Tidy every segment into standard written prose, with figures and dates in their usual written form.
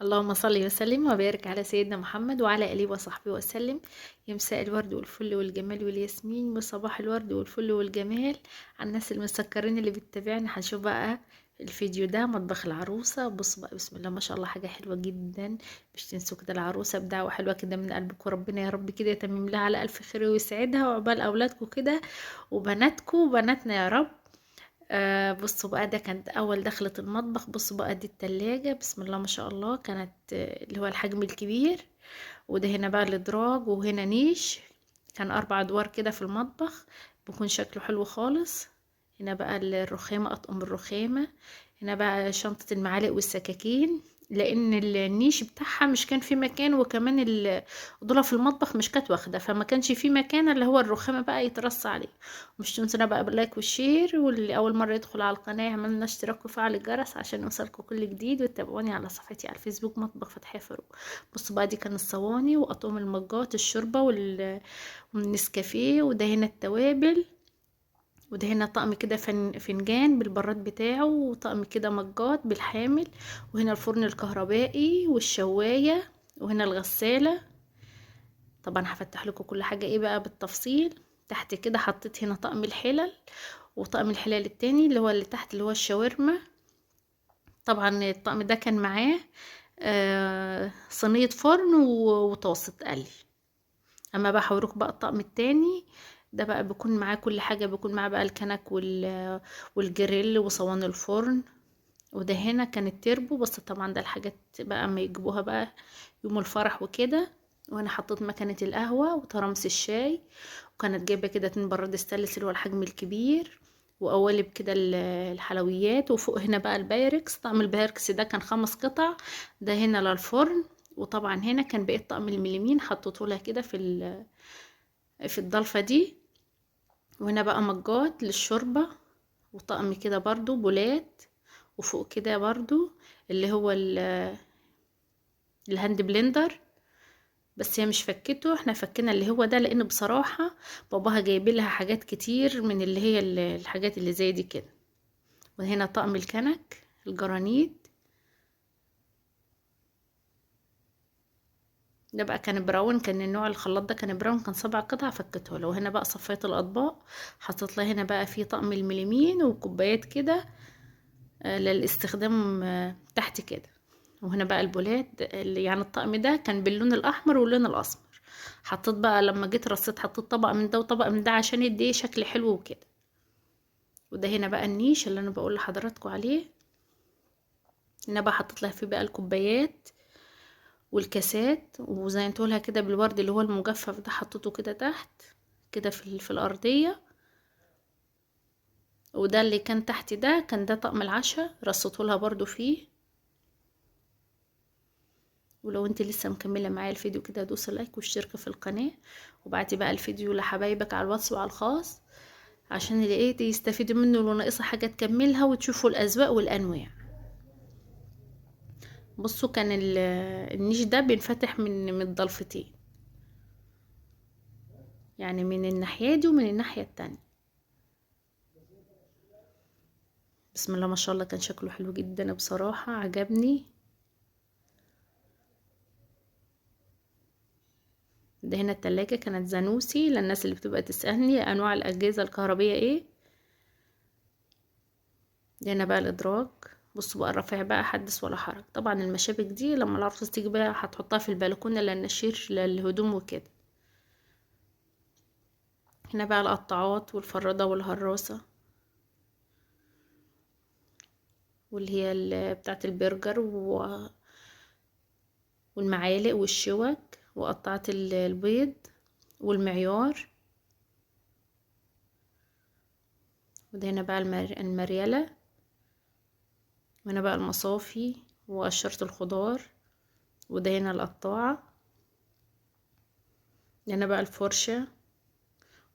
اللهم صل وسلم وبارك على سيدنا محمد وعلى آله وصحبه وسلم. يا مساء الورد والفل والجمال والياسمين وصباح الورد والفل والجمال على الناس المسكرين اللي بتتابعني. هنشوف بقى الفيديو ده مطبخ العروسة. بص بقى، بسم الله ما شاء الله، حاجة حلوة جدا. مش تنسوا كده العروسة بدعوة حلوة كده من قلبكم، ربنا يا رب كده يتمم لها على ألف خير ويسعدها، وعقبال أولادكم كده وبناتكم وبناتنا يا رب. بصوا بقى، ده كانت اول دخلة المطبخ. بصوا بقى، دي التلاجة بسم الله ما شاء الله، كانت اللي هو الحجم الكبير. وده هنا بقى الادراج، وهنا نيش. كان 4 ادوار كده في المطبخ، بيكون شكله حلو خالص. هنا بقى الرخامة، اطقم الرخامة. هنا بقى شنطة المعالق والسكاكين، لان النيش بتاعها مش كان في مكان، وكمان الضلة في المطبخ مش كانت واخدة، فما كانش في مكان اللي هو الرخامة بقى يترص عليه. مش تنسونا بقى باللايك والشير، واللي اول مرة يدخل على القناة يعملنا اشتراك وفعل الجرس عشان يوصلكم كل جديد، وتتابعوني على صفحتي على الفيسبوك مطبخ فتحية فاروق. بصوا بقى، دي كان الصواني واطقم المجات الشوربة والنسكافيه. وده هنا التوابل. وده هنا طقم كده فنجان بالبراد بتاعه، وطقم كده مجات بالحامل. وهنا الفرن الكهربائي والشواية. وهنا الغسالة. طبعا هفتح لكم كل حاجة ايه بقى بالتفصيل. تحت كده حطيت هنا طقم الحلل، وطقم الحلال التاني اللي هو اللي تحت اللي هو الشاورما. طبعا الطقم ده كان معاه صينية فرن وطاسة قلي. اما بقى هوريكم بقى الطقم التاني. ده بقى بيكون معاه كل حاجة، بيكون معاه بقى الكنك والجريل وصواني الفرن. وده هنا كان التربو، بس طبعا ده الحاجات بقى اما يجيبوها بقى يوم الفرح وكده. وانا حطيت مكنة القهوة وترمس الشاي. وكانت جايبة كده 2 براد ستانلس اللي هو الحجم الكبير. وقوالب كده الحلويات. وفوق هنا بقى البايركس، طقم البايركس ده كان 5 قطع. ده هنا للفرن. وطبعا هنا كان بقية طقم المليمين حطيته لها كده في الضلفة دي. وهنا بقى مجات للشوربة. وطقم كده برضو بولات. وفوق كده برضو اللي هو الهاند بلندر. بس هي مش فكته، احنا فكنا اللي هو ده، لان بصراحة باباها جايب لها حاجات كتير من اللي هي الحاجات اللي زي دي كده. وهنا طقم الكنك الجرانيت. ده بقى كان براون، كان النوع الخلاط ده كان براون، كان 7 قطع فكته له. وهنا بقى صفيت الاطباق، حطيت لها هنا بقى في طقم المليمين وكوبايات كده للاستخدام تحت كده. وهنا بقى البولات يعني الطقم ده كان باللون الاحمر واللون الاسمر. حطيت بقى لما جيت رصيت، حطيت طبق من ده وطبق من ده عشان يديه شكل حلو وكده. وده هنا بقى النيش اللي انا بقول لحضراتكم عليه. هنا بقى حطيت لها فيه بقى الكوبايات والكاسات، وزينته لها كده بالورد اللي هو المجفف ده، حطيته كده تحت كده في الارضيه. وده اللي كان تحت ده كان ده طقم العشاء، رصيته لها برضو فيه. ولو انت لسه مكمله معايا الفيديو كده دوس لايك واشتركي في القناه، وبعتي بقى الفيديو لحبايبك على الواتس وعلى الخاص عشان اللي ايه يستفيدوا منه، ولو ناقصه حاجه تكملها وتشوفوا الاذواق والانواع. بصوا، كان النيش ده بينفتح من الضلفتين، يعني من الناحيه دي ومن الناحيه التانية. بسم الله ما شاء الله، كان شكله حلو جدا بصراحه، عجبني. ده هنا التلاجة كانت زانوسي، للناس اللي بتبقى تسألني انواع الاجهزه الكهربيه ايه. ده هنا بقى الادراج. بصوا بقى الرفايع بقى حدث ولا حرج. طبعا المشابك دي لما العروسه تيجي بقى هتحطها في البلكونه للنشير للهدوم وكده. هنا بقى القطاعات والفرادة والهراسة، واللي هي بتاعة البرجر والمعالق والشوك وقطعة البيض والمعيار. وده هنا بقى المريلة. وهنا بقى المصافي وقشرة الخضار. وده هنا القطاعة. هنا بقى الفرشة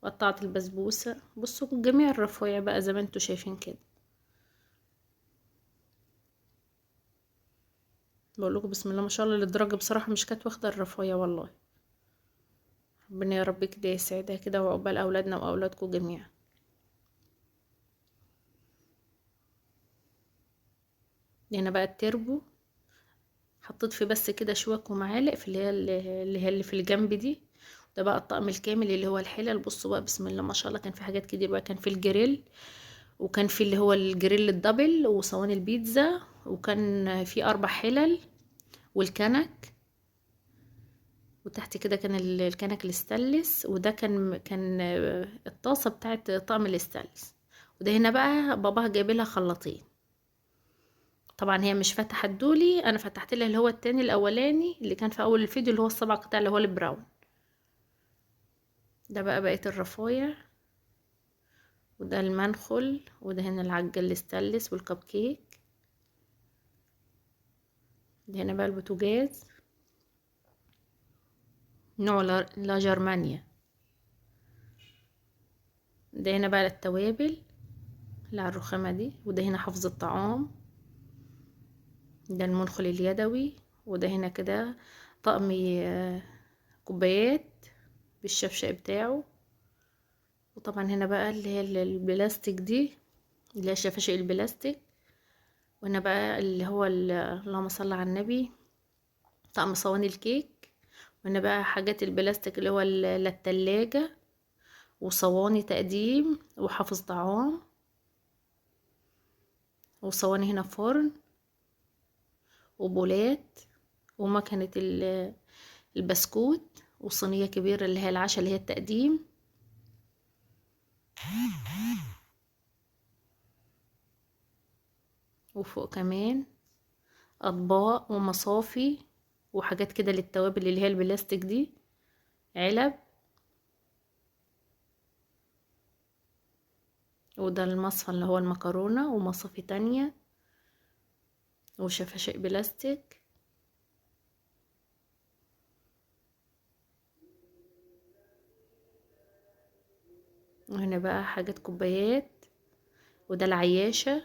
وقطعة البسبوسة. بصوا جميع الرفايع بقى زي ما انتوا شايفين كده. بقول لكم بسم الله ما شاء الله، للدرجة بصراحة مش كانت واخدة الرفايع والله. ربنا يا رب كده يسعدها كده، وعقبال اولادنا واولادكم جميعا. هنا بقى التربو. حطيت فيه بس كده شوك ومعالق في اللي في الجنب دي. ده بقى الطقم الكامل اللي هو الحلل. بصوا بقى بسم الله ما شاء الله، كان في حاجات كتير بقى. كان في الجريل، وكان في اللي هو الجريل الدبل، وصواني البيتزا، وكان في 4 حلل، والكنك. وتحت كده كان الكنك الاستانلس. وده كان الطاسة بتاعت طقم الاستانلس. وده هنا بقى باباها جايب لها خلاطين. طبعا هي مش فتحت دولي، انا فتحت لها اللي هو التاني الاولاني اللي كان في اول الفيديو، اللي هو السبع قطع اللي هو البراون. ده بقى بقية الرفايع. وده المنخل. وده هنا العجة الاستانلس والكب كيك. ده هنا بقى البوتاجاز نوع لا جرمانيا. ده هنا بقى التوابل اللي على الرخامة دي. وده هنا حفظ الطعام. ده المنخل اليدوي. وده هنا كده طقم كوبايات بالشفشق بتاعه. وطبعا هنا بقى اللي هي البلاستيك دي، اللي هي شفاشق البلاستيك. وهنا بقى اللي هو اللهم صل على النبي، طقم صواني الكيك. وهنا بقى حاجات البلاستيك اللي هو للتلاجة، وصواني تقديم، وحافظ طعام، وصواني هنا فرن، وبولات، ومكنة البسكوت، وصينية كبيرة اللي هي العشاء اللي هي التقديم. وفوق كمان أطباق ومصافي وحاجات كده للتوابل اللي هي البلاستيك دي، علب. وده المصفى اللي هو المكرونة، ومصافي تانية، وشفاشق بلاستيك. وهنا بقى حاجات كوبايات. وده العياشة.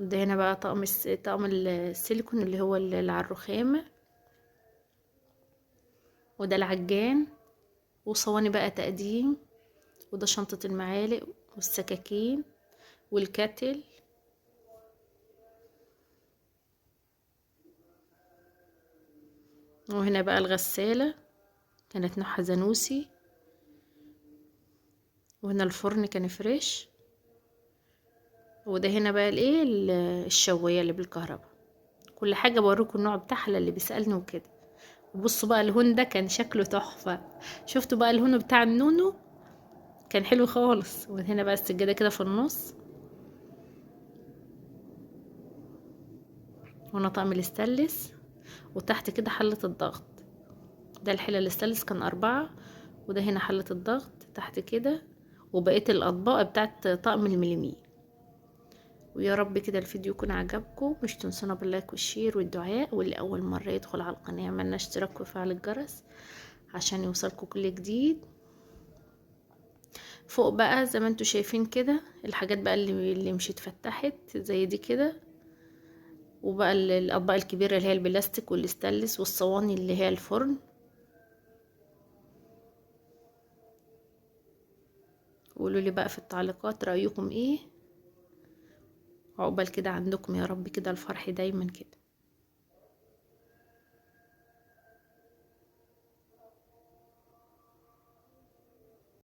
وده هنا بقى طقم السيليكون اللي هو اللي على الرخامة. وده العجان، وصواني بقى تقديم. وده شنطة المعالق والسكاكين والكاتل. وهنا بقى الغسالة كانت نوعها زانوسي. وهنا الفرن كان فريش. وده هنا بقى الايه الشواية اللي بالكهرباء. كل حاجة بوريكم النوع بتاعها اللي بيسألني وكده. وبصوا بقى الهون ده كان شكله تحفة. شفتوا بقى الهون بتاع النونو كان حلو خالص. وهنا بقى السجادة كده في النص. وهنا طقم الاستانلس. وتحت كده حلة الضغط. ده الحلة الاستانلس كان 4. وده هنا حلة الضغط تحت كده. وبقية الأطباق بتاعت طقم المليمي. ويا رب كده الفيديو يكون عجبكم. مش تنسونا باللايك والشير والدعاء. واللي أول مرة يدخل على القناة يعملنا اشتراك وفعل الجرس عشان يوصلكم كل جديد. فوق بقى زي ما انتوا شايفين كده الحاجات بقى اللي مش اتفتحت زي دي كده. وبقى الأطباق الكبيرة اللي هي البلاستيك والاستانلس، والصواني اللي هي الفرن. قولوا لي بقى في التعليقات رأيكم ايه. عقبال كده عندكم يا رب كده الفرح دايما كده.